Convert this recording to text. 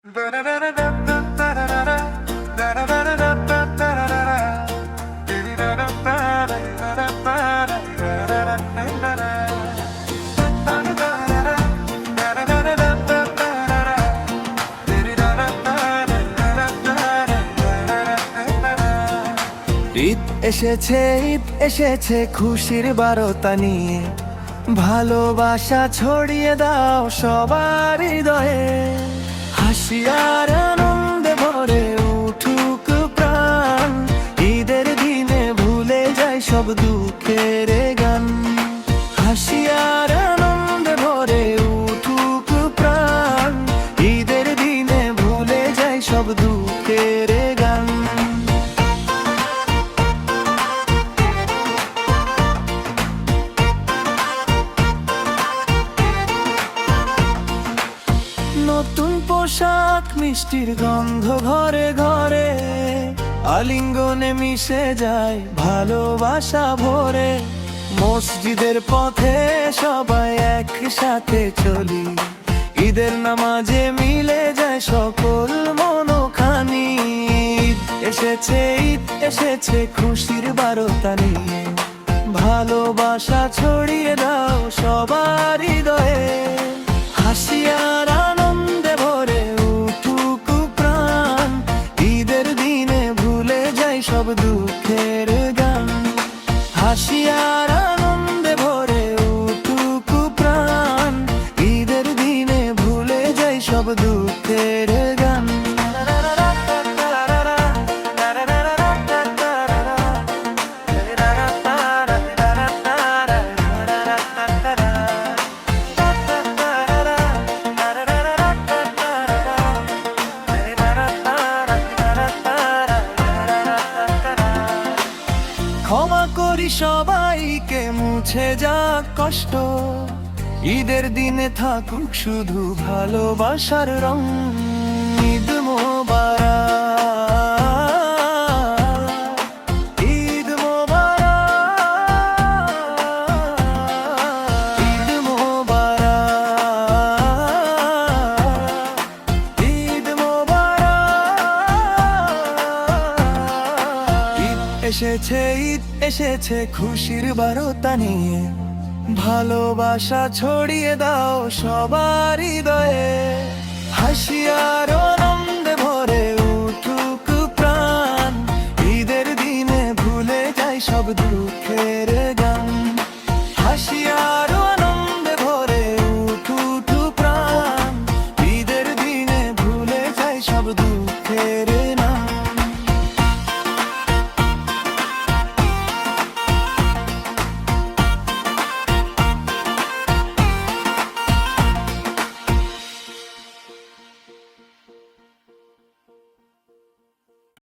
ঈদ এসেছে, ঈদ এসেছে খুশির বারতা নিয়ে, ভালোবাসা ছড়িয়ে দাও সবার হৃদয়ে। হাসি আর আনন্দে ভরে উঠুক প্রাণ, ঈদের দিনে ভুলে যায় সব দুঃখের গান। হাসি আর আনন্দে ভরে উঠুক প্রাণ, ঈদের দিনে ভুলে যায় সব দুঃখের গান। নতুন পোশাক, মিষ্টির গন্ধ ঘরে ঘরে, আলিঙ্গনে মিশে যায় ভালোবাসা ভরে। মসজিদের পথে সবাই একসাথে চলি, ঈদের নামাজে মিলে যায় সকল মনখানি। ঈদ এসেছে, ঈদ এসেছে খুশির বারতা নিয়ে, ভালোবাসা ছড়িয়ে দাও সবার হৃদয়ে। হাসি আর আনন্দে ভরে উঠুক প্রাণ, ঈদের দিনে ভুলে যাই সব দুঃখের গান। হাসি আর আনন্দে ভরে উঠুক প্রাণ, ঈদের দিনে ভুলে যাই সব দুঃখের গান। ক্ষমা করি সবাইকে, মুছে যাক কষ্ট, ঈদের দিনে থাকুক শুধু ভালোবাসার রং। ঈদ মোবারক, ঈদ মোবারক, ঈদ মোবারক, ঈদ মোবারক। ঈদ এসেছে, ঈদ এসেছে খুশির বারতা নিয়ে, ভালোবাসা ছড়িয়ে দাও সবার হৃদয়ে।